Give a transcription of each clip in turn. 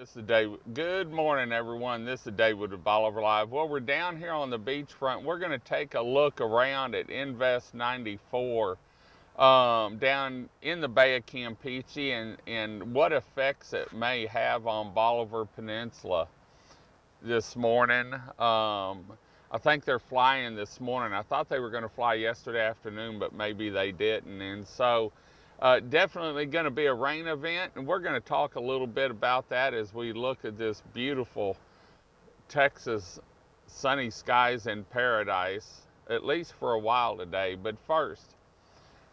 This is Dave. Good morning, everyone. This is David with Bolivar Live. Well, we're down here on the beachfront. We're going to take a look around at Invest 94 down in the Bay of Campeche and what effects it may have on Bolivar Peninsula this morning. I think they're flying this morning. I thought they were going to fly yesterday afternoon, but maybe they didn't. And so definitely going to be a rain event, and we're going to talk a little bit about that as we look at this beautiful Texas sunny skies in paradise, at least for a while today. But first,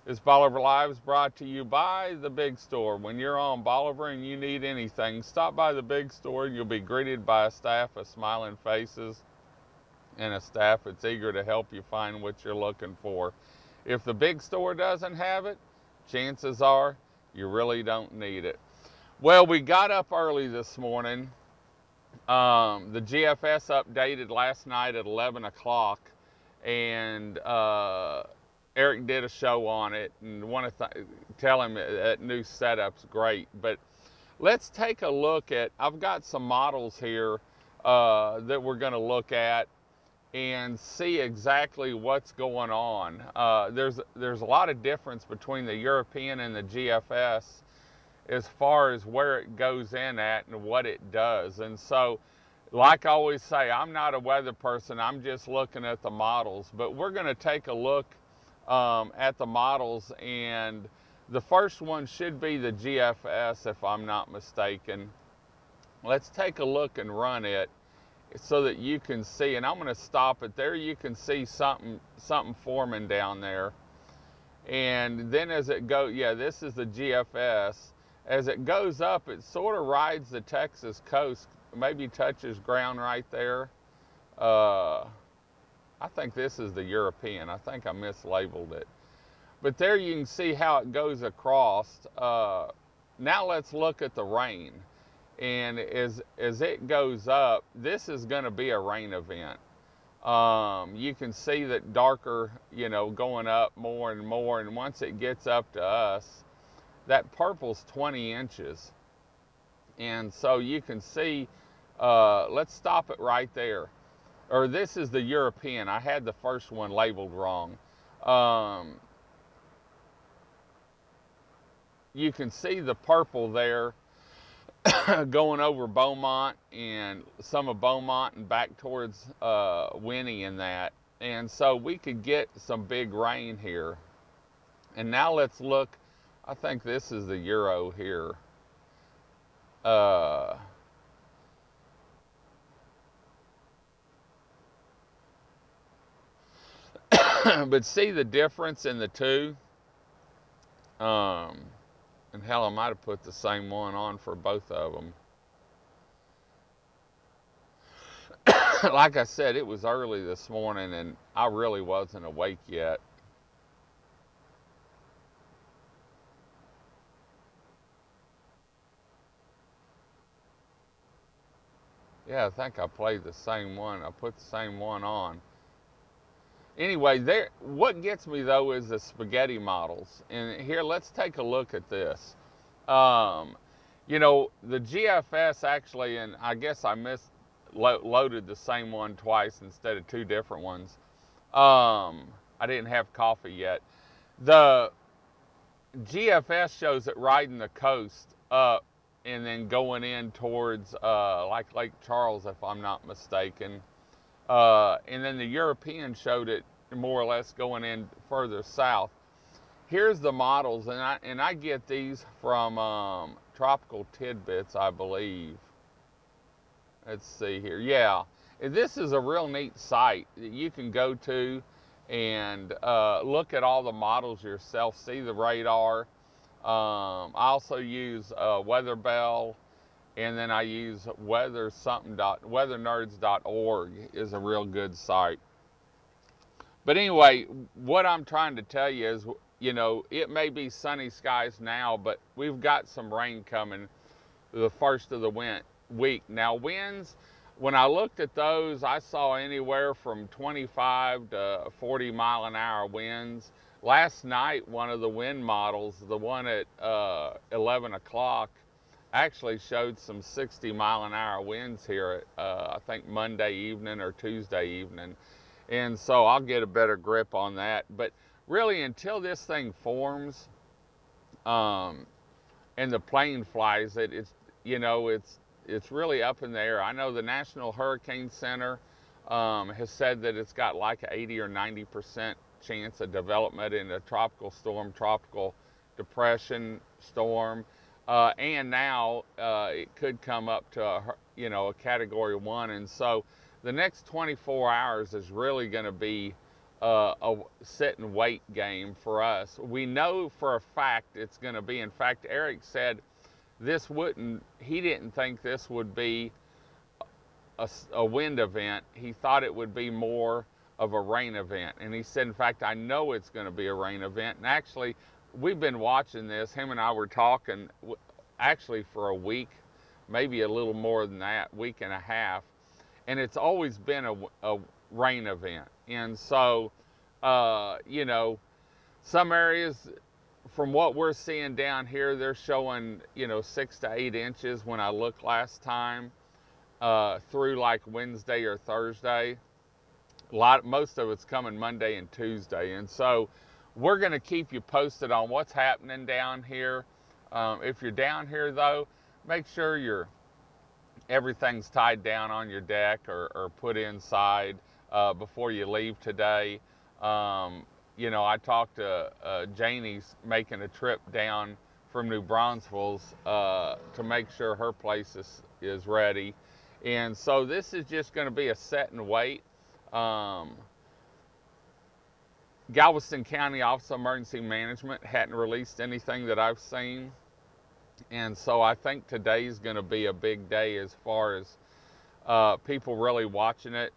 this Bolivar Live is brought to you by the Big Store. When you're on Bolivar and you need anything, stop by the Big Store. You'll be greeted by a staff of smiling faces and a staff that's eager to help you find what you're looking for. If the Big Store doesn't have it, chances are you really don't need it. Well, we got up early this morning. The GFS updated last night at 11 o'clock, and Eric did a show on it, and want to tell him that new setup's great. But let's take a look at, I've got some models here that we're going to look at and see exactly what's going on. There's a lot of difference between the European and the GFS as far as where it goes in at and what it does. And so, like I always say, I'm not a weather person, I'm just looking at the models. But we're going to take a look at the models, and the first one should be the GFS if I'm not mistaken. Let's take a look and run it so that you can see, and I'm going to stop it there. You can see something forming down there. And then as it goes, yeah, this is the GFS. As it goes up, it sort of rides the Texas coast, maybe touches ground right there. I think this is the European. I think I mislabeled it. But there you can see how it goes across. Now let's look at the rain. And as it goes up, this is going to be a rain event. You can see that darker, going up more and more. And once it gets up to us, that purple's 20 inches. And so you can see, let's stop it right there. Or this is the European. I had the first one labeled wrong. You can see the purple there going over Beaumont and some of Beaumont and back towards Winnie and that. And so we could get some big rain here. And now let's look. I think this is the Euro here. But see the difference in the two? And hell, I might have put the same one on for both of them. Like I said, it was early this morning and I really wasn't awake yet. Yeah, I think I played the same one. I put the same one on. Anyway, what gets me though is the spaghetti models. And here, let's take a look at this. The GFS actually, and I guess I loaded the same one twice instead of two different ones. I didn't have coffee yet. The GFS shows it riding the coast up and then going in towards like Lake Charles, if I'm not mistaken. And then the European showed it more or less going in further south. Here's the models, and I get these from Tropical Tidbits, I believe. Let's see here. Yeah, this is a real neat site that you can go to and look at all the models yourself, see the radar. I also use Weather Bell. And then I use weathernerds.org is a real good site. But anyway, what I'm trying to tell you is, it may be sunny skies now, but we've got some rain coming the first of the week. Now winds, when I looked at those, I saw anywhere from 25 to 40 mile an hour winds. Last night, one of the wind models, the one at 11 o'clock, actually showed some 60-mile-an-hour winds here at, I think, Monday evening or Tuesday evening. And so I'll get a better grip on that. But really, until this thing forms, and the plane flies it, it's really up in the air. I know the National Hurricane Center has said that it's got like an 80 or 90% chance of development in a tropical storm, tropical depression storm, and now it could come up to a Category 1. And so the next 24 hours is really going to be a sit and wait game for us. We know for a fact it's going to be. In fact, Eric said he didn't think this would be a wind event. He thought it would be more of a rain event. And he said, in fact, I know it's going to be a rain event. And actually, we've been watching this. Him and I were talking actually for a week, maybe a little more than that, week and a half. And it's always been a rain event. And so, some areas, from what we're seeing down here, they're showing, 6 to 8 inches when I looked last time, through like Wednesday or Thursday. Most of it's coming Monday and Tuesday. And so we're going to keep you posted on what's happening down here. If you're down here though, make sure everything's tied down on your deck or put inside before you leave today. I talked to Janie's making a trip down from New Braunfels to make sure her place is ready. And so this is just going to be a set and wait. Galveston County Office of Emergency Management hadn't released anything that I've seen. And so I think today's going to be a big day as far as people really watching it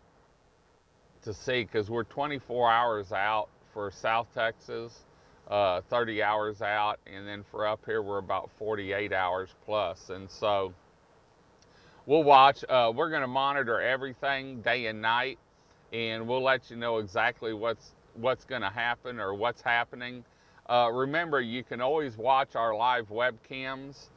to see, because we're 24 hours out for South Texas, 30 hours out, and then for up here we're about 48 hours plus. And so we'll watch. We're going to monitor everything day and night, and we'll let you know exactly what's going to happen or what's happening. Remember, you can always watch our live webcams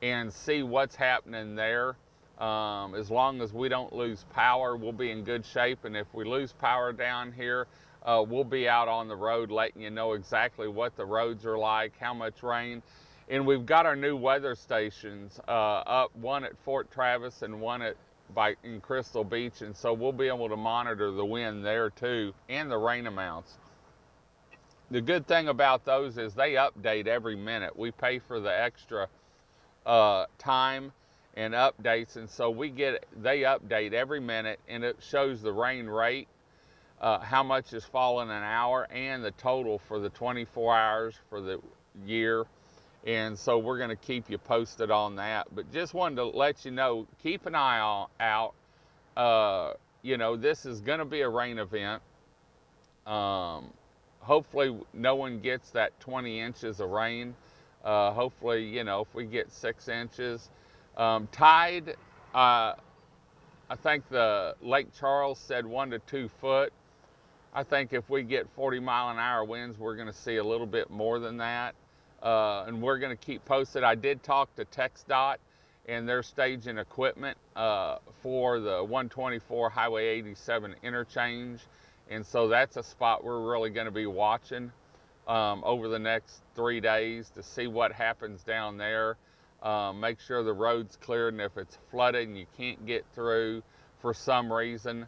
and see what's happening there. As long as we don't lose power, we'll be in good shape. And if we lose power down here, we'll be out on the road letting you know exactly what the roads are like, how much rain. And we've got our new weather stations up, one at Fort Travis and one in Crystal Beach. And so we'll be able to monitor the wind there too, and the rain amounts. The good thing about those is they update every minute. We pay for the extra time and updates, and so they update every minute, and it shows the rain rate, how much is falling an hour, and the total for the 24 hours for the year. And so we're going to keep you posted on that. But just wanted to let you know, keep an eye out. This is going to be a rain event. Hopefully no one gets that 20 inches of rain. Hopefully, if we get 6 inches. Tide, I think the Lake Charles said 1 to 2 foot. I think if we get 40-mile-an-hour winds, we're going to see a little bit more than that. And we're going to keep posted. I did talk to TxDOT, and they're staging equipment for the 124 Highway 87 interchange. And so that's a spot we're really going to be watching over the next 3 days to see what happens down there. Make sure the road's cleared, and if it's flooded and you can't get through for some reason,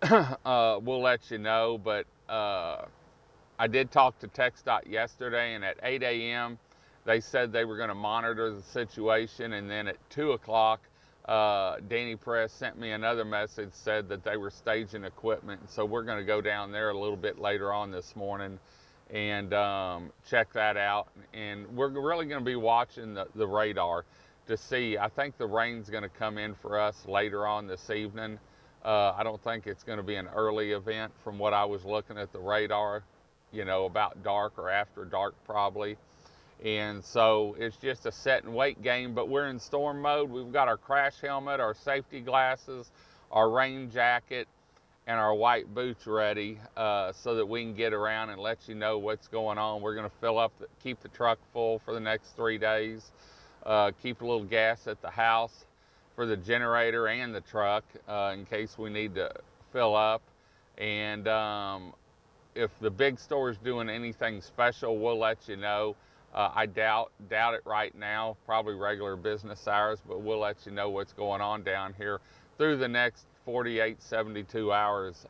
we'll let you know. But I did talk to TxDOT yesterday, and at 8 a.m. they said they were going to monitor the situation, and then at 2 o'clock, Danny Press sent me another message, said that they were staging equipment. So we're going to go down there a little bit later on this morning and check that out. And we're really going to be watching the radar to see. I think the rain's going to come in for us later on this evening. I don't think it's going to be an early event from what I was looking at the radar, about dark or after dark probably. And so it's just a set and wait game, but we're in storm mode. We've got our crash helmet, our safety glasses, our rain jacket, and our white boots ready so that we can get around and let you know what's going on. We're going to keep the truck full for the next 3 days. keep a little gas at the house for the generator and the truck in case we need to fill up. And if the big store is doing anything special, we'll let you know. I doubt it right now, probably regular business hours, but we'll let you know what's going on down here through the next 48, 72 hours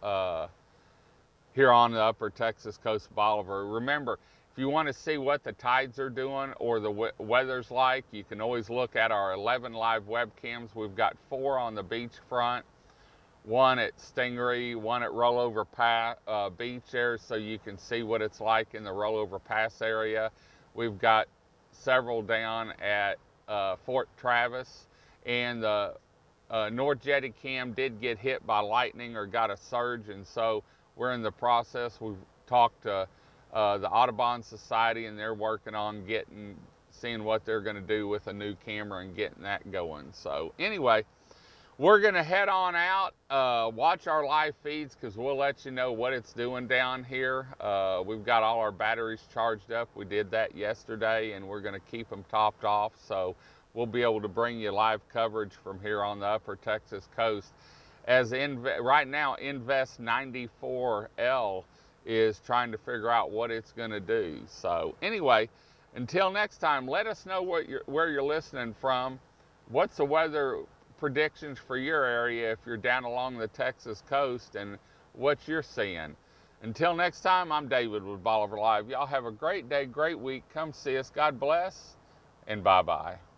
here on the upper Texas coast of Bolivar. Remember, if you want to see what the tides are doing or the weather's like, you can always look at our 11 live webcams. We've got 4 on the beachfront, 1 at Stingery, 1 at Rollover Beach there, so you can see what it's like in the Rollover Pass area. We've got several down at Fort Travis, and the North Jetty cam did get hit by lightning or got a surge, and so we're in the process. We've talked to the Audubon Society, and they're working on seeing what they're going to do with a new camera and getting that going. So anyway, we're going to head on out, watch our live feeds, because we'll let you know what it's doing down here. We've got all our batteries charged up. We did that yesterday, and we're going to keep them topped off, so we'll be able to bring you live coverage from here on the upper Texas coast. As right now, Invest 94L is trying to figure out what it's going to do. So anyway, until next time, let us know where you're listening from. What's the weather predictions for your area if you're down along the Texas coast, and what you're seeing. Until next time, I'm David with Bolivar Live. Y'all have a great day, great week. Come see us. God bless, and bye-bye.